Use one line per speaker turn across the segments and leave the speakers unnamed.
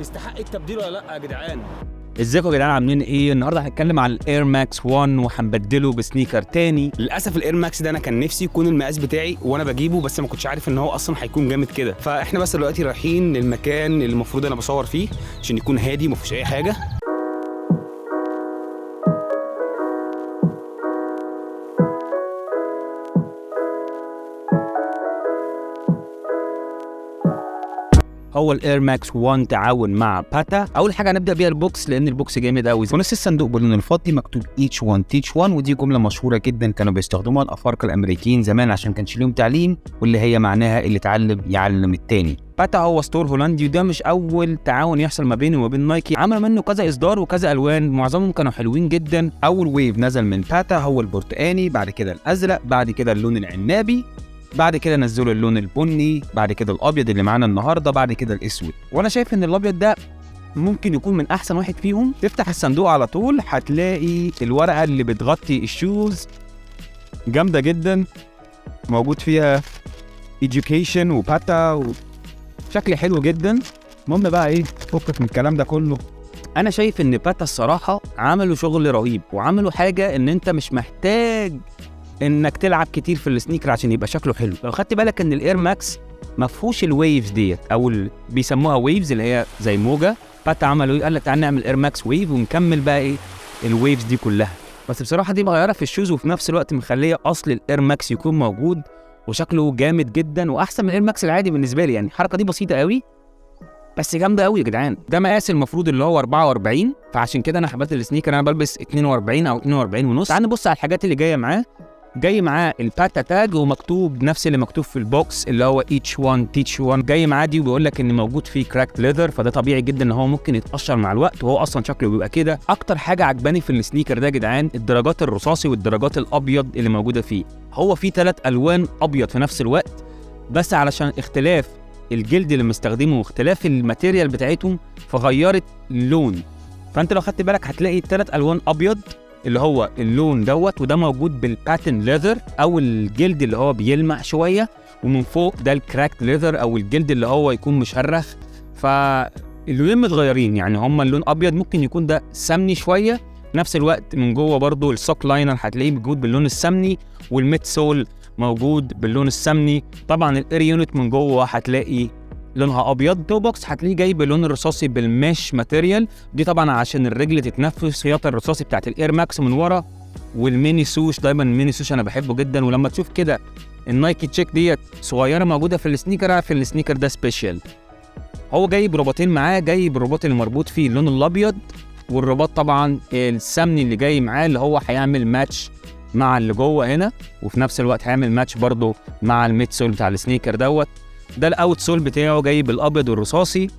يستحق التبديل ولا لا يا جدعان؟
ازيكم يا جدعان، عاملين ايه؟ النهارده هنتكلم عن الاير ماكس 1 وهنبدله بسنيكر تاني.
للاسف الاير ماكس ده انا كان نفسي يكون المقاس بتاعي وانا بجيبه، بس ما كنتش عارف ان هو اصلا هيكون جامد كده. فاحنا بس دلوقتي رايحين للمكان اللي المفروض انا بصور فيه عشان يكون هادي ما فيهوش اي حاجه.
هو الاير ماكس 1 تعاون مع باتا. اول حاجه هنبدا بيها البوكس، لان البوكس جامد قوي. ونص الصندوق باللون الفضي مكتوب each one teach one، ودي جمله مشهوره جدا كانوا بيستخدموها الافارقه الامريكيين زمان عشان كانش ليهم تعليم، واللي هي معناها اللي اتعلم يعلم التاني. باتا هو ستور هولندي، وده مش اول تعاون يحصل ما بينه وما بين نايكي. عملوا منه كذا اصدار وكذا الوان، معظمهم كانوا حلوين جدا. اول ويف نزل من باتا هو البرتقاني، بعد كده الازرق، بعد كده اللون العنابي، بعد كده نزلوا اللون البني، بعد كده الابيض اللي معانا النهارده، بعد كده الاسود. وانا شايف ان الابيض ده ممكن يكون من احسن واحد فيهم. تفتح الصندوق على طول هتلاقي الورقه اللي بتغطي الشوز جامده جدا، موجود فيها education وباتا شكل حلو جدا. المهم بقى ايه، فكك من الكلام ده كله. انا شايف ان باتا الصراحه عملوا شغل رهيب، وعملوا حاجه ان انت مش محتاج انك تلعب كتير في السنيكر عشان يبقى شكله حلو. لو خدت بالك ان الاير ماكس ما فيهوش الويفز ديت، او بيسموها ويفز اللي هي زي موجه. باتا عملوا ايه؟ قال لك تعال نعمل اير ماكس ويف ونكمل بقى ايه الويفز دي كلها. بس بصراحه دي مغيره في الشوز، وفي نفس الوقت مخليه اصل الاير ماكس يكون موجود وشكله جامد جدا واحسن من الاير ماكس العادي بالنسبه لي. يعني الحركه دي بسيطه قوي بس جامده قوي يا جدعان. ده مقاس المفروض اللي هو 44، فعشان كده انا حبيت السنيكر. انا بلبس 42 او 42 ونص. تعال نبص على الحاجات اللي جايه معاه. جاي معاه الباتا تاج، ومكتوب نفس اللي مكتوب في البوكس اللي هو each one teach one. جاي معاه دي وبيقول لك ان موجود فيه كراكت ليذر، فده طبيعي جدا ان هو ممكن يتقشر مع الوقت، وهو اصلا شكله بيبقى كده. اكتر حاجه عجباني في السنيكر ده يا جدعان الدرجات الرصاصي والدرجات الابيض اللي موجوده فيه. هو فيه 3 الوان ابيض في نفس الوقت، بس علشان اختلاف الجلد اللي مستخدمه واختلاف الماتيريال بتاعتهم فغيرت اللون. فانت لو خدت بالك هتلاقي 3 الوان ابيض اللي هو اللون دوت، وده موجود بالباتن ليذر او الجلد اللي هو بيلمع شويه، ومن فوق ده الكراكت ليذر او الجلد اللي هو يكون مشرخ. فاللونين متغيرين، يعني هما اللون ابيض ممكن يكون ده سمني شويه، في نفس الوقت من جوه برضو السوك لاينر هتلاقيه موجود باللون السمني، والميد سول موجود باللون السمني. طبعا الاير يونت من جوه هتلاقي لونها ابيض. تو بوكس هتلاقيه جاي باللون الرصاصي بالمش ماتيريال، دي طبعا عشان الرجل تتنفس، خياطه الرصاصي بتاعت الاير ماكس من ورا. والميني سوش، دايما الميني سوش انا بحبه جدا. ولما تشوف كده النايكي تشيك ديت صغيره موجوده في السنيكر، في السنيكر ده سبيشال. هو جاي برباطين معاه، جاي بالرباط اللي مربوط فيه اللون الابيض، والرباط طبعا السمني اللي جاي معاه اللي هو هيعمل ماتش مع اللي جوه هنا، وفي نفس الوقت هيعمل ماتش برضه مع الميد سول بتاع السنيكر دوت. ده الاوت سول بتاعه جاي بالابيض والرصاصي.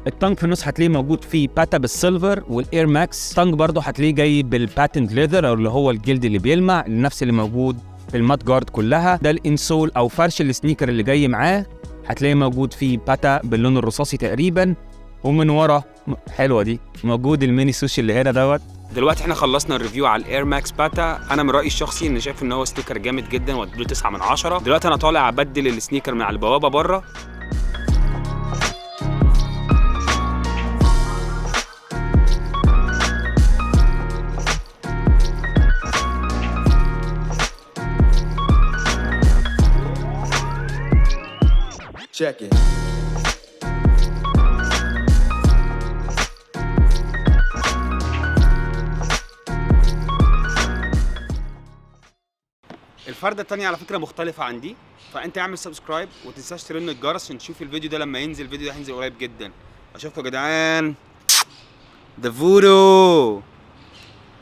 التانج في النص هتلاقيه موجود فيه باتا بالسيلفر، والاير ماكس تانج برضه هتلاقيه جاي بالباتنت ليذر او اللي هو الجلد اللي بيلمع، نفس اللي موجود في المات جارد كلها. ده الانسول او فرش السنيكر اللي جاي معاه، هتلاقيه موجود فيه باتا باللون الرصاصي تقريبا. ومن ورا حلوه دي موجود الميني سوشي اللي هنا دوت.
دلوقتي احنا خلصنا الريفيو على الاير ماكس باتا. انا من رايي الشخصي ان شايف ان هو سنيكر جامد جدا واديله 9 من 10. دلوقتي انا طالع ابدل السنيكر من على البوابه بره. Check it. الفردة التانية على فكرة مختلفة عن دي، فانت اعمل سبسكرايب وتنساش ترن الجرس عشان تشوف الفيديو ده لما ينزل. الفيديو ده هينزل قريب جدا. اشوفكم يا جدعان. ده فودو.